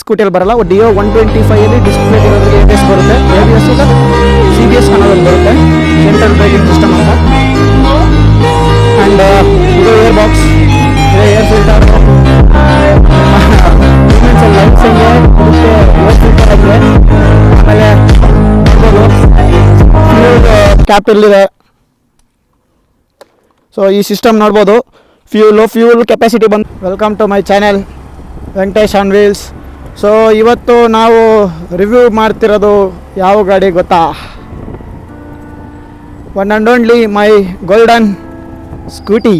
ಸ್ಕೂಟಿಯಲ್ಲಿ ಬರಲ್ಲ. Dio 125 display ಇರೋದ್ರಿಗೆ ABS ಬರುತ್ತೆ, ABS ಇಲ್ಲ CBS ಅನ್ನೋದು ಬರುತ್ತೆ, ಸೆಂಟ್ರಲ್ ಬ್ರೇಕಿಂಗ್ ಸಿಸ್ಟಮ್ ಅಂತ. ಆ್ಯಂಡ್ ಇದು ಏರ್ ಬಾಕ್ಸ್, ಇದು ಏರ್ ಫಿಲ್ಟರ್, ಲೈಟ್ಸ್ ಹೆಂಗೆ ಇದಕ್ಕೆ ಏರ್ ಫಿಲ್ಟರ್ ಆಗಿದೆ. ಆಮೇಲೆ ಫ್ಯೂಲ್ ಕ್ಯಾಪ್ ಇಲ್ಲಿದೆ. ಸೊ ಈ ಸಿಸ್ಟಮ್ ನೋಡ್ಬೋದು. ಫ್ಯೂಲ್ ಕೆಪಾಸಿಟಿ ಬಂದು. Welcome to my channel Venkatesh on wheels. So ಇವತ್ತು ನಾವು ರಿವ್ಯೂ ಮಾಡ್ತಿರೋದು ಯಾವ ಗಾಡಿ ಗೊತ್ತಾ? One and only my golden scooty.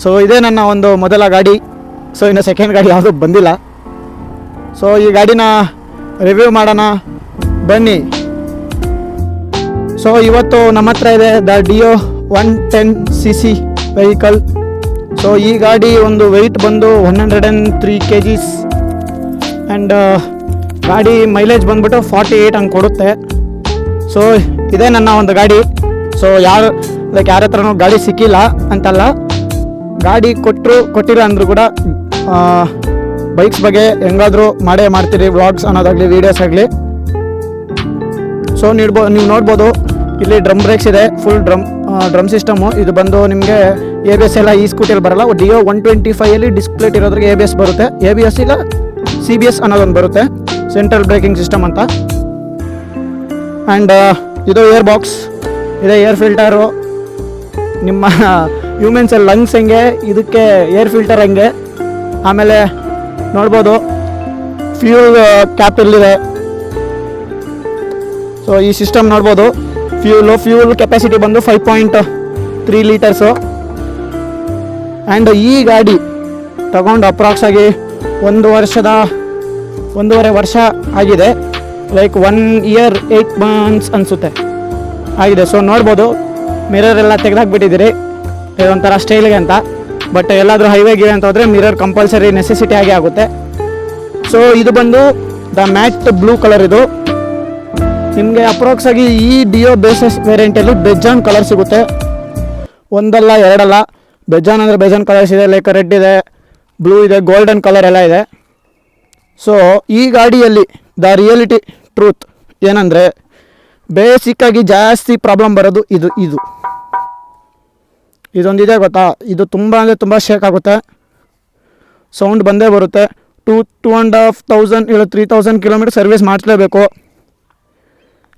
So ಇದೇ ನನ್ನ ಒಂದು ಮೊದಲ ಗಾಡಿ. ಸೊ ಇನ್ನು ಸೆಕೆಂಡ್ ಗಾಡಿ ಯಾವುದೂ ಬಂದಿಲ್ಲ. ಸೊ ಈ ಗಾಡಿನ ರಿವ್ಯೂ ಮಾಡೋಣ ಬನ್ನಿ. ಸೊ ಇವತ್ತು ನಮ್ಮ ಹತ್ರ ಇದೆ the Dio 110cc vehicle. So ಈ ಗಾಡಿ ಒಂದು ವೆಯ್ಟ್ ಬಂದು 103 kgs ಆ್ಯಂಡ್ ಗಾಡಿ ಮೈಲೇಜ್ ಬಂದ್ಬಿಟ್ಟು 48 ಹಂಗೆ ಕೊಡುತ್ತೆ. ಸೊ ಇದೇ ನನ್ನ ಒಂದು ಗಾಡಿ. ಸೊ ಯಾರ ಹತ್ರನೂ ಗಾಡಿ ಸಿಕ್ಕಿಲ್ಲ ಅಂತಲ್ಲ, ಗಾಡಿ ಕೊಟ್ಟಿರೋ ಅಂದರೂ ಕೂಡ ಬೈಕ್ಸ್ ಬಗ್ಗೆ ಹೆಂಗಾದರೂ ಮಾಡ್ತೀರಿ, ವ್ಲಾಗ್ಸ್ ಅನ್ನೋದಾಗಲಿ ವೀಡಿಯೋಸ್ ಆಗಲಿ. ಸೊ ನೀವು ನೋಡ್ಬೋದು ಇಲ್ಲಿ ಡ್ರಮ್ ಬ್ರೇಕ್ಸ್ ಇದೆ, ಫುಲ್ ಡ್ರಮ್ ಸಿಸ್ಟಮು. ಇದು ಬಂದು ನಿಮಗೆ ABS ಎಲ್ಲ ಈ ಸ್ಕೂಟಿಯಲ್ಲಿ ಬರಲ್ಲ. ಡಿಯೋ 125 ಡಿಸ್ಪ್ಲೇ ಇರೋದ್ರಿಗೆ ABS ಬರುತ್ತೆ, ABS ಇಲ್ಲ CBS ಅನ್ನೋದೊಂದು ಬರುತ್ತೆ, ಸೆಂಟ್ರಲ್ ಬ್ರೇಕಿಂಗ್ ಸಿಸ್ಟಮ್ ಅಂತ. ಆ್ಯಂಡ್ ಇದು ಏರ್ ಬಾಕ್ಸ್ ಇದೆ, ಏರ್ ಫಿಲ್ಟರು. ನಿಮ್ಮ ಹ್ಯೂಮನ್ಸ್ ಲಂಗ್ಸ್ ಹೆಂಗೆ ಇದಕ್ಕೆ ಏರ್ ಫಿಲ್ಟರ್ ಹಂಗೆ. ಆಮೇಲೆ ನೋಡ್ಬೋದು ಫ್ಯೂಲ್ ಕ್ಯಾಪ್ ಇಲ್ಲಿದೆ. ಸೊ ಈ ಸಿಸ್ಟಮ್ ನೋಡ್ಬೋದು. ಫ್ಯೂಲ್ ಕೆಪಾಸಿಟಿ ಬಂದು 5.3 ಲೀಟರ್ಸು. ಆ್ಯಂಡ್ ಈ ಗಾಡಿ ತಗೊಂಡು ಅಪ್ರಾಕ್ಸ್ ಆಗಿ 1.5 ವರ್ಷ ಆಗಿದೆ, ಲೈಕ್ 1 year 8 months ಅನಿಸುತ್ತೆ ಆಗಿದೆ. ಸೊ ನೋಡ್ಬೋದು ಮಿರರ್ ಎಲ್ಲ ತೆಗೆದಾಕ್ಬಿಟ್ಟಿದ್ದೀರಿ ಒಂಥರ ಸ್ಟೈಲ್ಗೆ ಅಂತ. ಬಟ್ ಎಲ್ಲಾದರೂ ಹೈವೇಗೆ ಅಂತ ಹೋದರೆ ಮಿರರ್ ಕಂಪಲ್ಸರಿ ನೆಸೆಸಿಟಿ ಆಗೇ ಆಗುತ್ತೆ. ಸೊ ಇದು ಬಂದು ದ ಮ್ಯಾಟ್ ಬ್ಲೂ ಕಲರ್. ಇದು ನಿಮಗೆ ಅಪ್ರಾಕ್ಸ್ ಆಗಿ ಈ ಡಿಯೋ ಬೇಸಸ್ ವೇರಿಯಂಟಲ್ಲಿ ಬೆಜಾನ್ ಕಲರ್ ಸಿಗುತ್ತೆ, ಒಂದಲ್ಲ ಎರಡಲ್ಲ. ಬೆಜಾನ್ ಅಂದರೆ ಬೆಜಾನ್ ಕಲರ್ಸ್ ಇದೆ, ಲೈಕ್ ರೆಡ್ ಇದೆ, ಬ್ಲೂ ಇದೆ, ಗೋಲ್ಡನ್ ಕಲರ್ ಎಲ್ಲ ಇದೆ. ಸೊ ಈ ಗಾಡಿಯಲ್ಲಿ ದ ರಿಯಾಲಿಟಿ ಟ್ರೂತ್ ಏನಂದರೆ ಬೇಸಿಕ್ಕಾಗಿ ಜಾಸ್ತಿ ಪ್ರಾಬ್ಲಮ್ ಬರೋದು ಇದೊಂದಿದೆ ಗೊತ್ತಾ. ಇದು ತುಂಬ ಅಂದರೆ ತುಂಬ ಶೇಕ್ ಆಗುತ್ತೆ, ಸೌಂಡ್ ಬಂದೇ ಬರುತ್ತೆ. 2,500 ಇಲ್ಲ 3,000 ಕಿಲೋಮೀಟರ್ ಸರ್ವಿಸ್ ಮಾಡಿಸ್ಲೇಬೇಕು,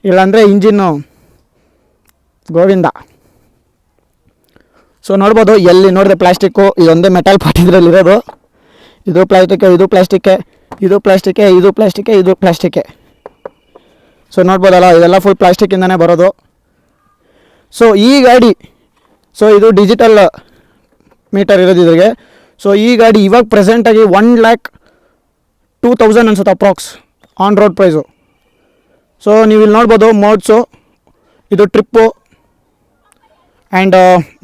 ಇಲ್ಲಾಂದರೆ ಇಂಜಿನ್ನು ಗೋವಿಂದ. ಸೊ ನೋಡ್ಬೋದು ಎಲ್ಲಿ ನೋಡಿದ್ರೆ ಪ್ಲಾಸ್ಟಿಕ್ಕು, ಇದೊಂದೇ ಮೆಟಲ್ ಪಾರ್ಟ್ ಇದರಲ್ಲಿರೋದು. ಇದು ಪ್ಲಾಸ್ಟಿಕ್ಕೆ, ಇದು ಪ್ಲಾಸ್ಟಿಕ್ಕೆ, ಇದು ಪ್ಲಾಸ್ಟಿಕ್ಕೆ, ಇದು ಪ್ಲಾಸ್ಟಿಕ್ಕೆ, ಇದು ಪ್ಲಾಸ್ಟಿಕ್ಕೆ. ಸೊ ನೋಡ್ಬೋದಲ್ಲ, ಇದೆಲ್ಲ ಫುಲ್ ಪ್ಲಾಸ್ಟಿಕ್ಕಿಂದನೇ ಬರೋದು. ಸೊ ಈ ಗಾಡಿ, ಸೊ ಇದು ಡಿಜಿಟಲ್ ಮೀಟರ್ ಇರೋದು ಇದ್ರಿಗೆ. ಸೊ ಈ ಗಾಡಿ ಇವಾಗ ಪ್ರೆಸೆಂಟಾಗಿ 1,02,000 ಅನ್ಸುತ್ತೆ approx on road price. So ನೀವು ಇಲ್ಲಿ ನೋಡ್ಬೋದು ಮೋಡ್ಸು, ಇದು ಟ್ರಿಪ್ಪು ಆ್ಯಂಡ್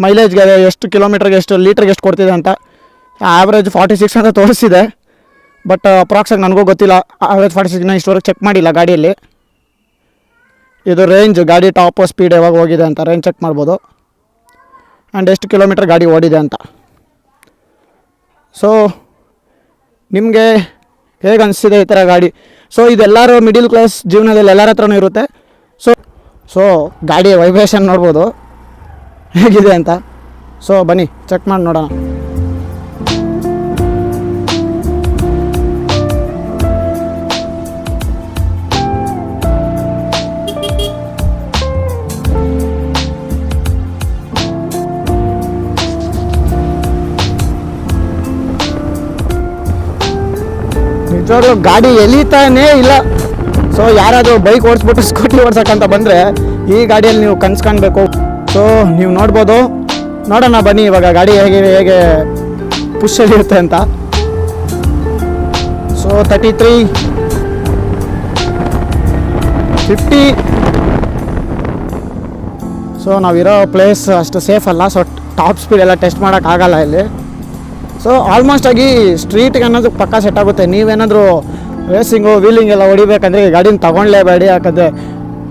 ಮೈಲೇಜ್ಗೆ ಎಷ್ಟು ಕಿಲೋಮೀಟ್ರಿಗೆ ಎಷ್ಟು ಲೀಟ್ರಿಗೆ ಎಷ್ಟು ಕೊಡ್ತಿದೆ ಅಂತ. ಆ್ಯಾವ್ರೇಜ್ 46 ಅಂತ ತೋರಿಸಿದೆ, ಬಟ್ ಅಪ್ರಾಕ್ಸಾಗಿ ನನಗೂ ಗೊತ್ತಿಲ್ಲ. ಆ್ಯಾವ್ರೇಜ್ 46 ಇಷ್ಟವರೆಗೆ ಚೆಕ್ ಮಾಡಿಲ್ಲ ಗಾಡಿಯಲ್ಲಿ. ಇದು ರೇಂಜ್, ಗಾಡಿ ಟಾಪ್ ಸ್ಪೀಡ್ ಯಾವಾಗ ಹೋಗಿದೆ ಅಂತ ರೇಂಜ್ ಚೆಕ್ ಮಾಡ್ಬೋದು, ಆ್ಯಂಡ್ ಎಷ್ಟು ಕಿಲೋಮೀಟ್ರ್ ಗಾಡಿ ಓಡಿದೆ ಅಂತ. ಸೊ ನಿಮಗೆ ಹೇಗೆ ಅನಿಸ್ತಿದೆ ಈ ಥರ ಗಾಡಿ? ಸೊ ಇದೆಲ್ಲರೂ ಮಿಡಿಲ್ ಕ್ಲಾಸ್ ಜೀವನದಲ್ಲಿ ಎಲ್ಲರ ಹತ್ರನೂ ಇರುತ್ತೆ. ಸೊ ಗಾಡಿ ವೈಬ್ರೇಷನ್ ನೋಡ್ಬೋದು ಹೇಗಿದೆ ಅಂತ. ಸೊ ಬನ್ನಿ ಚೆಕ್ ಮಾಡಿ ನೋಡೋಣ. ನಿಜವಾಗ್ಲೂ ಗಾಡಿ ಎಳಿತಾನೇ ಇಲ್ಲ. ಸೊ ಯಾರಾದರೂ ಬೈಕ್ ಓಡಿಸ್ಬಿಟ್ಟು ಸ್ಕೂಟಿ ಓಡಿಸೋಕ್ಕಂತ ಬಂದರೆ ಈ ಗಾಡಿಯಲ್ಲಿ ನೀವು ಕನ್ಸ್ಕೊಳ್ಬೇಕು. ಸೊ ನೀವು ನೋಡ್ಬೋದು, ನೋಡೋಣ ಬನ್ನಿ ಇವಾಗ ಗಾಡಿ ಹೇಗೆ ಪುಷಲ್ಲಿ ಇರುತ್ತೆ ಅಂತ. ಸೊ 33 50. ಸೊ ನಾವಿರೋ ಪ್ಲೇಸ್ ಅಷ್ಟು ಸೇಫ್ ಅಲ್ಲ, ಸೊ ಟಾಪ್ ಸ್ಪೀಡ್ ಎಲ್ಲ ಟೆಸ್ಟ್ ಮಾಡೋಕ್ಕಾಗಲ್ಲ ಇಲ್ಲಿ. ಸೊ ಆಲ್ಮೋಸ್ಟ್ ಆಗಿ ಸ್ಟ್ರೀಟ್ಗೆ ಅನ್ನೋದು ಪಕ್ಕ ಸೆಟ್ ಆಗುತ್ತೆ. ನೀವೇನಾದರೂ ರೇಸಿಂಗು ವೀಲಿಂಗ್ ಎಲ್ಲ ಹೊಡಿಬೇಕಂದ್ರೆ ಈ ಗಾಡಿನ ತೊಗೊಳ್ಳೇಬೇಡಿ, ಯಾಕಂದರೆ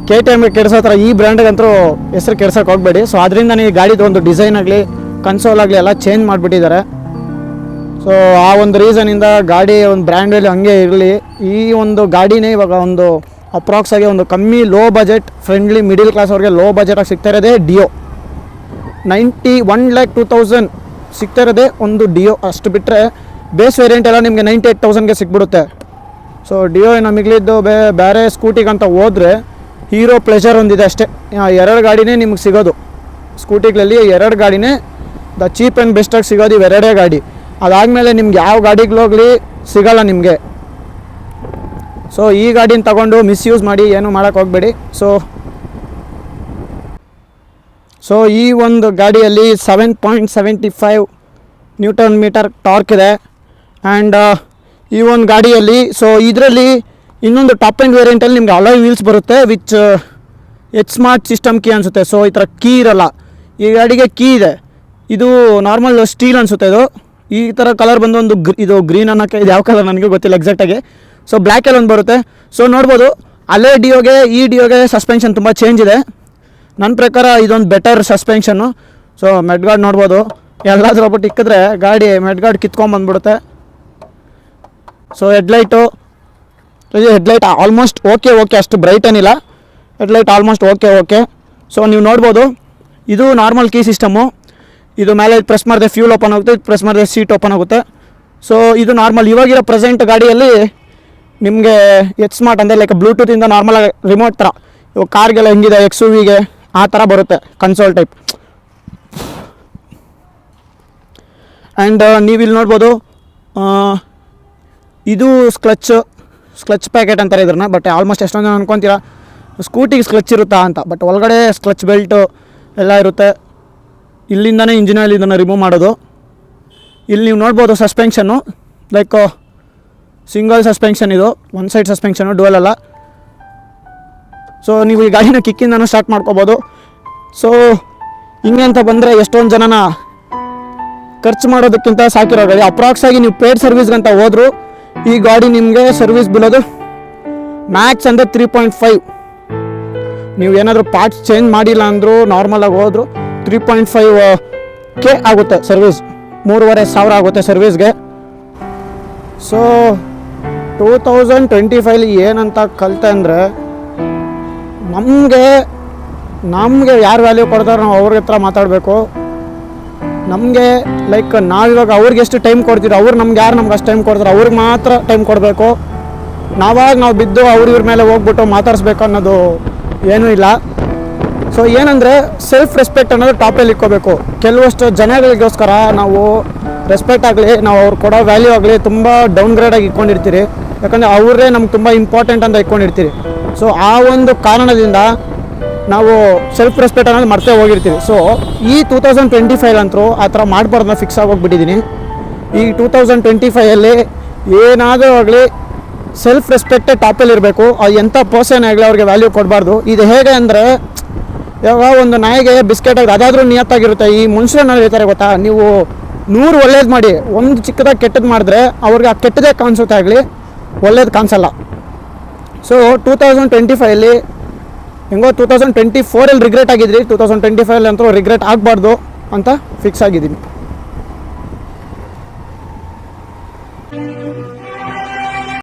KTM ಕೆಡಿಸೋ ಥರ ಈ ಬ್ರ್ಯಾಂಡ್ಗಂತೂ ಹೆಸರು ಕೆಡ್ಸೋಕೆ ಹೋಗಬೇಡಿ. ಸೊ ಅದರಿಂದ ಈ ಗಾಡಿದು ಒಂದು ಡಿಸೈನ್ ಆಗಲಿ ಕನ್ಸೋಲ್ ಆಗಲಿ ಎಲ್ಲ ಚೇಂಜ್ ಮಾಡಿಬಿಟ್ಟಿದ್ದಾರೆ. ಸೊ ಆ ಒಂದು ರೀಸನಿಂದ ಗಾಡಿ ಒಂದು ಬ್ರ್ಯಾಂಡ್ ವ್ಯಾಲ್ಯೂ ಹಂಗೆ ಇರಲಿ. ಈ ಒಂದು ಗಾಡಿನೇ ಇವಾಗ ಒಂದು ಅಪ್ರಾಕ್ಸ್ ಆಗಿ ಒಂದು ಕಮ್ಮಿ low budget friendly middle class ಅವ್ರಿಗೆ ಲೋ ಬಜೆಟಾಗಿ ಸಿಗ್ತಾ ಇರೋದೇ ಡಿಯೋ. 91,02,000 ಸಿಗ್ತಾ ಇರೋದೇ ಒಂದು ಡಿಯೋ. ಅಷ್ಟು ಬಿಟ್ಟರೆ ಬೇಸ್ ವೇರಿಯಂಟ್ ಎಲ್ಲ ನಿಮಗೆ 98,000ಗೆ ಸಿಕ್ಬಿಡುತ್ತೆ. ಸೊ ಡಿಯೋ ಏನೋ ಮಿಗ್ಲಿದ್ದು ಬೇರೆ ಸ್ಕೂಟಿಗಂತ ಹೋದರೆ ಹೀರೋ ಪ್ಲೆಜರ್ ಒಂದಿದೆ ಅಷ್ಟೇ. 2 ಗಾಡಿನೇ ನಿಮಗೆ ಸಿಗೋದು ಸ್ಕೂಟಿಗಳಲ್ಲಿ. 2 ಗಾಡಿನೇ ದ ಚೀಪ್ ಆ್ಯಂಡ್ ಬೆಸ್ಟಾಗಿ ಸಿಗೋದು ಇವೆರಡೇ ಗಾಡಿ. ಅದಾದಮೇಲೆ ನಿಮ್ಗೆ ಯಾವ ಗಾಡಿಗಳೋಗಲಿ ಸಿಗೋಲ್ಲ ನಿಮಗೆ. ಸೊ ಈ ಗಾಡಿನ ತಗೊಂಡು ಮಿಸ್ಯೂಸ್ ಮಾಡಿ ಏನೂ ಮಾಡೋಕ್ಕೆ ಹೋಗಬೇಡಿ. ಸೊ ಈ ಒಂದು ಗಾಡಿಯಲ್ಲಿ 7.75 ನ್ಯೂಟನ್ ಮೀಟರ್ ಟಾರ್ಕ್ ಇದೆ. ಆ್ಯಂಡ್ ಈ ಒಂದು ಗಾಡಿಯಲ್ಲಿ ಸೊ ಇದರಲ್ಲಿ ಇನ್ನೊಂದು ಟಾಪ್ ಆ್ಯಂಡ್ ವೇರಿಯಂಟಲ್ಲಿ ನಿಮ್ಗೆ ಅಲಾಯ್ ವೀಲ್ಸ್ ಬರುತ್ತೆ which H smart system key ಅನಿಸುತ್ತೆ. ಸೊ ಈ ಥರ ಕೀ ಇರಲ್ಲ ಈ ಗಾಡಿಗೆ. ಕೀ ಇದೆ, ಇದು ನಾರ್ಮಲ್ ಸ್ಟೀಲ್ ಅನಿಸುತ್ತೆ. ಇದು ಈ ಥರ ಕಲರ್ ಬಂದು ಒಂದು ಇದು ಗ್ರೀನ್ ಅನ್ನೋಕ್ಕೆ ಇದು ಯಾವ ಕಲರ್ ನನಗೆ ಗೊತ್ತಿಲ್ಲ ಎಕ್ಸಾಕ್ಟಾಗಿ. ಸೊ ಬ್ಲ್ಯಾಕಲ್ಲಿ ಒಂದು ಬರುತ್ತೆ. ಸೊ ನೋಡ್ಬೋದು ಅಲ್ಲೇ ಡಿಯೋಗೆ ಈ ಡಿಯೋಗೆ ಸಸ್ಪೆನ್ಷನ್ ತುಂಬ ಚೇಂಜ್ ಇದೆ. ನನ್ನ ಪ್ರಕಾರ ಇದೊಂದು ಬೆಟರ್ ಸಸ್ಪೆನ್ಷನ್ನು. ಸೊ ಮೆಡ್ಗಾರ್ಡ್ ನೋಡ್ಬೋದು, ಎಲ್ಲಾದರೂ ಒಬ್ಬಟ್ಟು ಇಕ್ಕಿದ್ರೆ ಗಾಡಿ ಮೆಡ್ಗಾರ್ಡ್ ಕಿತ್ಕೊಂಬಂದ್ಬಿಡುತ್ತೆ. ಸೊ ಹೆಡ್ಲೈಟ್ ಆಲ್ಮೋಸ್ಟ್ ಓಕೆ ಅಷ್ಟು ಬ್ರೈಟ್ ಏನಿಲ್ಲ. Headlight almost okay. ಸೊ ನೀವು ನೋಡ್ಬೋದು ಇದು ನಾರ್ಮಲ್ ಕೀ ಸಿಸ್ಟಮು. ಇದು ಮೇಲೆ ಪ್ರೆಸ್ ಮಾಡಿದ್ರೆ ಫ್ಯೂಲ್ ಓಪನ್ ಆಗುತ್ತೆ, ಇದು ಪ್ರೆಸ್ ಮಾಡಿದ್ರೆ ಸೀಟ್ ಓಪನ್ ಆಗುತ್ತೆ. ಸೊ ಇದು ನಾರ್ಮಲ್ ಇವಾಗಿರೋ ಪ್ರೆಸೆಂಟ್ ಗಾಡಿಯಲ್ಲಿ ನಿಮಗೆ ಎಚ್ ಸ್ಮಾರ್ಟ್ ಅಂದರೆ ಲೈಕ್ ಬ್ಲೂಟೂತಿಂದ ನಾರ್ಮಲಾಗಿ ರಿಮೋಟ್ ಥರ ಇವಾಗ ಕಾರ್ಗೆಲ್ಲ ಹೆಂಗಿದೆ XUVಗೆ ಆ ಥರ ಬರುತ್ತೆ ಕನ್ಸೋಲ್ ಟೈಪ್. ಆ್ಯಂಡ್ ನೀವು ಇಲ್ಲಿ ನೋಡ್ಬೋದು ಇದು ಸ್ಕ್ಲಚ್ ಪ್ಯಾಕೆಟ್ ಅಂತಾರೆ ಇದ್ರನ್ನ. ಬಟ್ ಆಲ್ಮೋಸ್ಟ್ ಎಷ್ಟೊಂದು ಜನ ಅನ್ಕೊತೀರಾ ಸ್ಕೂಟಿಗೆ ಸ್ಕ್ಲಚ್ ಇರುತ್ತಾ ಅಂತ. ಬಟ್ ಒಳಗಡೆ ಸ್ಕ್ಲಚ್ ಬೆಲ್ಟು ಎಲ್ಲ ಇರುತ್ತೆ. ಇಲ್ಲಿಂದನೇ ಇಂಜಿನಲ್ಲಿ ಇದನ್ನು ರಿಮೂವ್ ಮಾಡೋದು. ಇಲ್ಲಿ ನೀವು ನೋಡ್ಬೋದು ಸಸ್ಪೆನ್ಷನ್ನು ಲೈಕ್ ಸಿಂಗಲ್ ಸಸ್ಪೆನ್ಷನ್, ಇದು ಒನ್ ಸೈಡ್ ಸಸ್ಪೆನ್ಷನು, ಡುವೆಲ್ ಅಲ್ಲ. ಸೊ ನೀವು ಈ ಗಾಡಿನ ಕಿಕ್ಕಿಂದನೂ ಸ್ಟಾರ್ಟ್ ಮಾಡ್ಕೋಬೋದು. ಸೊ ಹಿಂಗೆ ಅಂತ ಬಂದರೆ ಎಷ್ಟೊಂದು ಜನನ ಖರ್ಚು ಮಾಡೋದಕ್ಕಿಂತ ಸಾಕಿರೋ ಗಾಡಿ. ಅಪ್ರಾಕ್ಸ್ ಆಗಿ ನೀವು ಪೇಡ್ ಸರ್ವಿಸ್ಗಂತ ಹೋದರೂ ಈ ಗಾಡಿ ನಿಮಗೆ ಸರ್ವಿಸ್ ಬೀಳೋದು ಮ್ಯಾಕ್ಸ್ ಅಂದರೆ 3.5. ನೀವು ಏನಾದರೂ ಪಾರ್ಟ್ಸ್ ಚೇಂಜ್ ಮಾಡಿಲ್ಲ ಅಂದರೂ ನಾರ್ಮಲಾಗಿ ಹೋದರೂ 3.5K ಆಗುತ್ತೆ ಸರ್ವಿಸ್. 3,500 ಆಗುತ್ತೆ ಸರ್ವಿಸ್ಗೆ. ಸೊ 2025 ಏನಂತ ಕಲಿತೆ ಅಂದರೆ ನಮಗೆ ಯಾರು ವ್ಯಾಲ್ಯೂ ಕೊಡ್ತಾರೆ ನಾವು ಅವ್ರ ಹತ್ರ ಮಾತಾಡಬೇಕು. ನಮಗೆ ಲೈಕ್ ನಾವಿವಾಗ ಅವ್ರಿಗೆ ಎಷ್ಟು ಟೈಮ್ ಕೊಡ್ತೀರೋ ಅವ್ರು ನಮ್ಗೆ ಅಷ್ಟು ಟೈಮ್ ಕೊಡ್ತಾರೆ ಅವ್ರಿಗೆ ಮಾತ್ರ ಟೈಮ್ ಕೊಡಬೇಕು. ನಾವು ಬಿದ್ದು ಇವ್ರ ಮೇಲೆ ಹೋಗ್ಬಿಟ್ಟು ಮಾತಾಡಿಸ್ಬೇಕು ಅನ್ನೋದು ಏನೂ ಇಲ್ಲ. ಸೊ ಏನಂದರೆ ಸೆಲ್ಫ್ ರೆಸ್ಪೆಕ್ಟ್ ಅನ್ನೋದು ಟಾಪಲ್ಲಿ ಇಟ್ಕೋಬೇಕು. ಕೆಲವಷ್ಟು ಜನಗಳಿಗೋಸ್ಕರ ನಾವು ರೆಸ್ಪೆಕ್ಟ್ ಆಗಲಿ, ನಾವು ಅವ್ರು ಕೊಡೋ ವ್ಯಾಲ್ಯೂ ಆಗಲಿ ತುಂಬ ಡೌನ್ಗ್ರೇಡಾಗಿ ಇಟ್ಕೊಂಡಿರ್ತೀರಿ. ಯಾಕಂದರೆ ಅವರೇ ನಮ್ಗೆ ತುಂಬ ಇಂಪಾರ್ಟೆಂಟ್ ಅಂತ ಇಟ್ಕೊಂಡಿರ್ತೀರಿ. ಸೊ ಆ ಒಂದು ಕಾರಣದಿಂದ ನಾವು ಸೆಲ್ಫ್ ರೆಸ್ಪೆಕ್ಟ್ ಅನ್ನೋದು ಮರ್ತೇ ಹೋಗಿರ್ತೀವಿ. ಸೊ ಈ 2025 ಅಂತೂ ಆ ಥರ ಮಾಡಬಾರ್ದು ಫಿಕ್ಸ್ ಆಗೋಗ್ಬಿಟ್ಟಿದ್ದೀನಿ. ಈ 2025 ಏನಾದರೂ ಆಗಲಿ ಸೆಲ್ಫ್ ರೆಸ್ಪೆಕ್ಟೇ ಟಾಪಲ್ಲಿ ಇರಬೇಕು. ಎಂಥ ಪರ್ಸನ್ ಆಗಲಿ ಅವ್ರಿಗೆ ವ್ಯಾಲ್ಯೂ ಕೊಡಬಾರ್ದು. ಇದು ಹೇಗೆ ಅಂದರೆ ಇವಾಗ ಒಂದು ನಾಯಿಗೆ ಬಿಸ್ಕೆಟ್ ಆಗಿ ಅದಾದರೂ ನಿಯತ್ತಾಗಿರುತ್ತೆ. ಈ ಮನುಷ್ಯರನ್ನ ಹೇಳ್ತಾರೆ ಗೊತ್ತಾ, ನೀವು 100 ಒಳ್ಳೇದು ಮಾಡಿ ಒಂದು ಚಿಕ್ಕದಾಗಿ ಕೆಟ್ಟದ್ದು ಮಾಡಿದ್ರೆ ಅವ್ರಿಗೆ ಆ ಕೆಟ್ಟದೇ ಕಾಣಿಸುತ್ತೆ ಆಗಲಿ, ಒಳ್ಳೇದು ಕಾಣಿಸಲ್ಲ. ಸೊ 2025 ಹೆಂಗೋ 2024 ರಿಗ್ರೆಟ್ ಆಗಿದ್ರಿ, 2025 ಅಂತೂ ರಿಗ್ರೆಟ್ ಆಗಬಾರ್ದು ಅಂತ ಫಿಕ್ಸ್ ಆಗಿದ್ದೀನಿ.